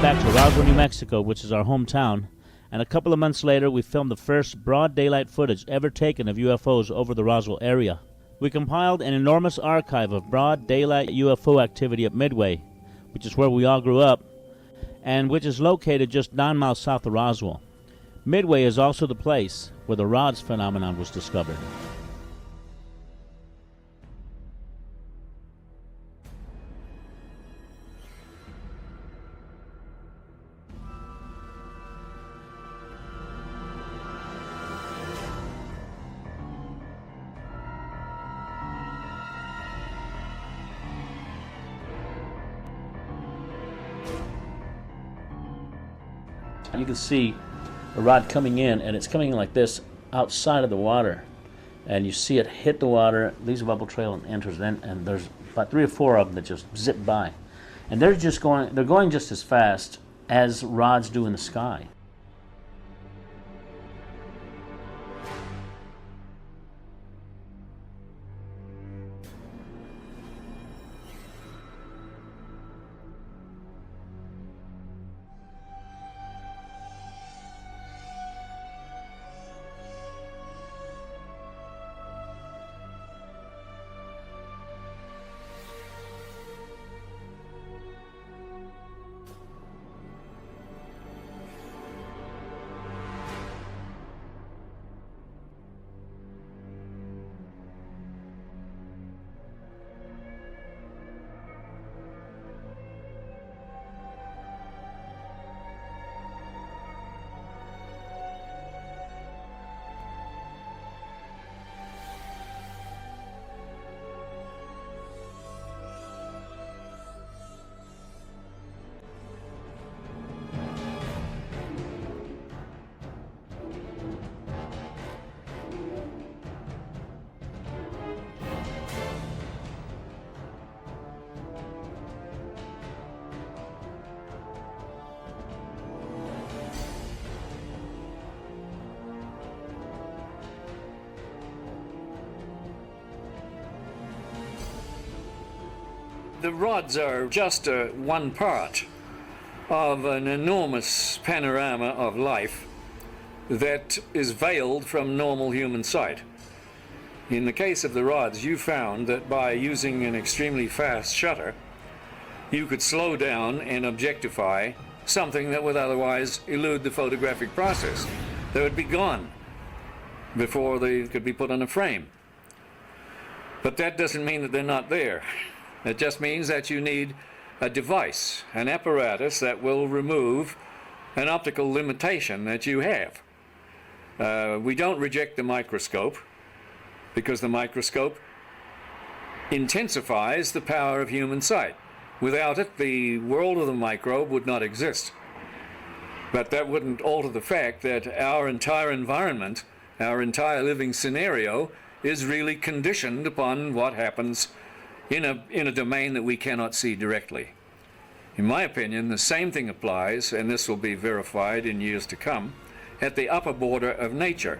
back to Roswell, New Mexico, which is our hometown, and a couple of months later we filmed the first broad daylight footage ever taken of UFOs over the Roswell area. We compiled an enormous archive of broad daylight UFO activity at Midway, which is where we all grew up, and which is located just 9 miles south of Roswell. Midway is also the place where the rods phenomenon was discovered. You can see a rod coming in, and it's coming in like this outside of the water, and you see it hit the water, leaves a bubble trail, and enters in. And there's about 3 or 4 of them that just zip by, and they're going just as fast as rods do in the sky. The rods are just one part of an enormous panorama of life that is veiled from normal human sight. In the case of the rods, you found that by using an extremely fast shutter, you could slow down and objectify something that would otherwise elude the photographic process. They would be gone before they could be put on a frame. But that doesn't mean that they're not there. It just means that you need a device, an apparatus that will remove an optical limitation that you have. We don't reject the microscope because the microscope intensifies the power of human sight. Without it, the world of the microbe would not exist. But that wouldn't alter the fact that our entire environment, our entire living scenario, is really conditioned upon what happens in a domain that we cannot see directly. In my opinion, the same thing applies, and this will be verified in years to come, at the upper border of nature.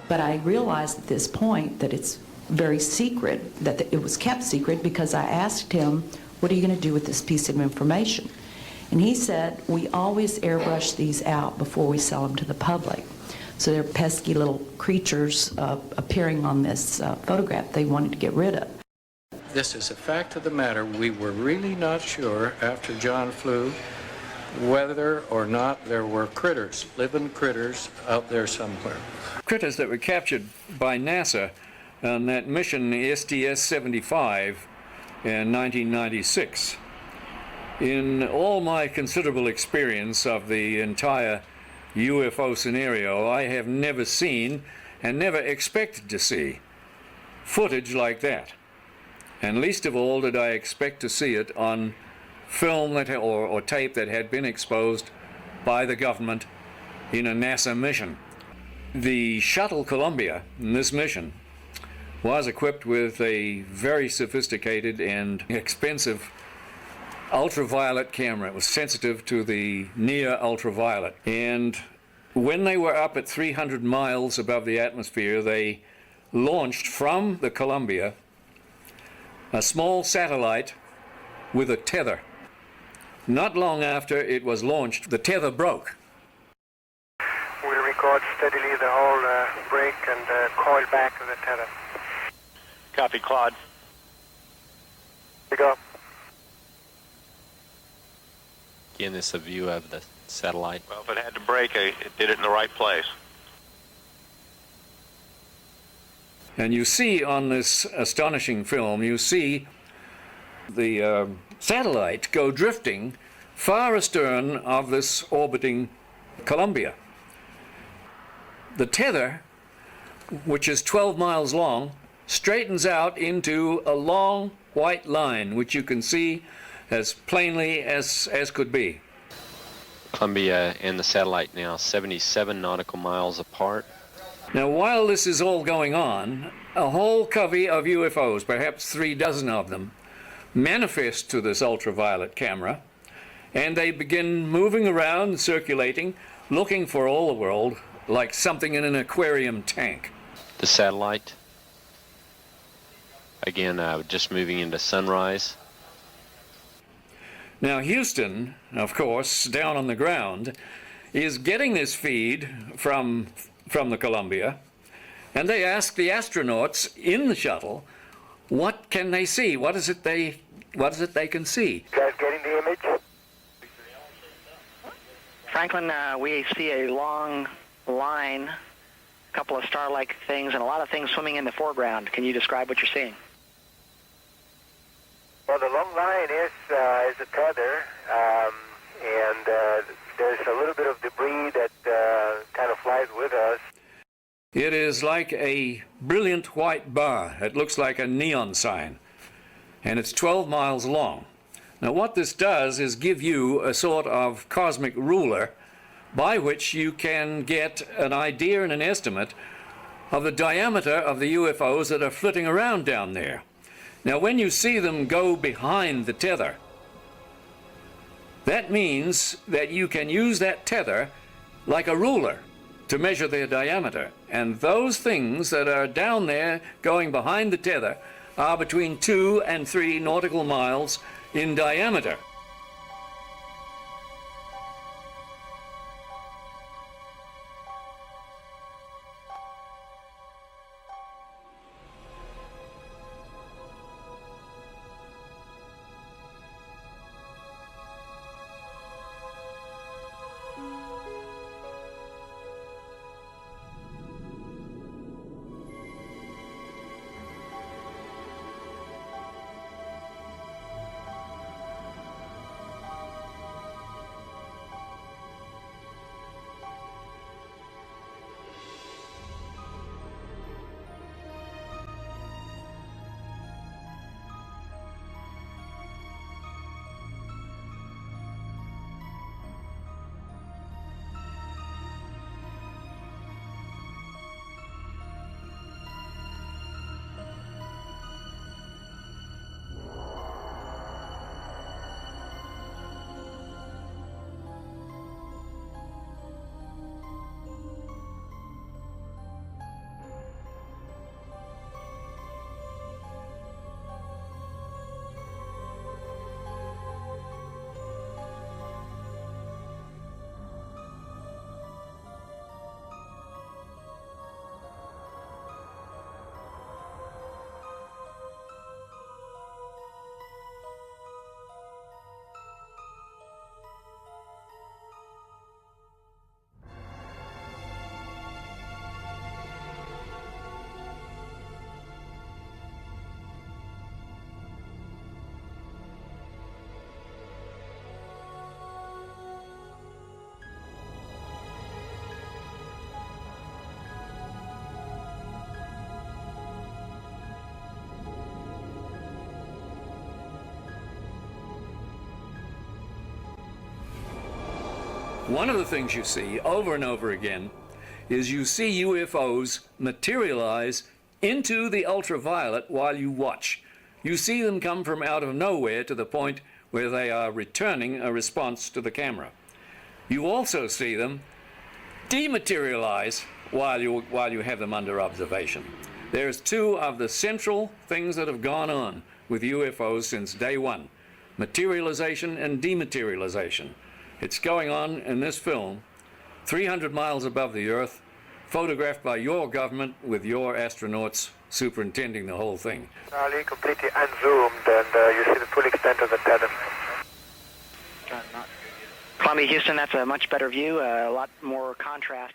But I realized at this point that it's very secret, that it was kept secret, because I asked him, what are you going to do with this piece of information? And he said, we always airbrush these out before we sell them to the public. So they're pesky little creatures appearing on this photograph they wanted to get rid of. This is a fact of the matter. We were really not sure after John flew whether or not there were critters, living critters out there somewhere. Critters that were captured by NASA on that mission STS-75 in 1996. In all my considerable experience of the entire UFO scenario, I have never seen and never expected to see footage like that. And least of all did I expect to see it on film that, or tape that had been exposed by the government in a NASA mission. The shuttle Columbia in this mission was equipped with a very sophisticated and expensive ultraviolet camera. It was sensitive to the near ultraviolet. And when they were up at 300 miles above the atmosphere, they launched from the Columbia a small satellite with a tether. Not long after it was launched, the tether broke. We record steadily the whole break and coil back of the tether. Copy, Claude. We go. Again, this is a view of the satellite. Well, if it had to break, it did it in the right place. And you see on this astonishing film, you see the satellite go drifting far astern of this orbiting Columbia. The tether, which is 12 miles long, straightens out into a long white line, which you can see as plainly as could be. Columbia and the satellite now 77 nautical miles apart. Now, while this is all going on, a whole covey of UFOs, perhaps 36 of them, manifest to this ultraviolet camera, and they begin moving around, circulating, looking for all the world like something in an aquarium tank. The satellite, again, just moving into sunrise. Now, Houston, of course, down on the ground, is getting this feed from the Columbia, and they ask the astronauts in the shuttle, what can they see? What is it they can see? You guys getting the image? Franklin, we see a long line, a couple of star-like things, and a lot of things swimming in the foreground. Can you describe what you're seeing? Well, the long line is a tether, and there's a little bit of debris that kind of flies with us. It is like a brilliant white bar. It looks like a neon sign, and it's 12 miles long. Now, what this does is give you a sort of cosmic ruler by which you can get an idea and an estimate of the diameter of the UFOs that are flitting around down there. Now, when you see them go behind the tether, that means that you can use that tether like a ruler to measure their diameter. And those things that are down there going behind the tether are between 2 and 3 nautical miles in diameter. One of the things you see over and over again is you see UFOs materialize into the ultraviolet while you watch. You see them come from out of nowhere to the point where they are returning a response to the camera. You also see them dematerialize while you have them under observation. There's two of the central things that have gone on with UFOs since day one. materialization and dematerialization. It's going on in this film, 300 miles above the Earth, photographed by your government with your astronauts superintending the whole thing. Charlie, completely unzoomed, and you see the full extent of the tether. Columbia, Houston, that's a much better view, a lot more contrast.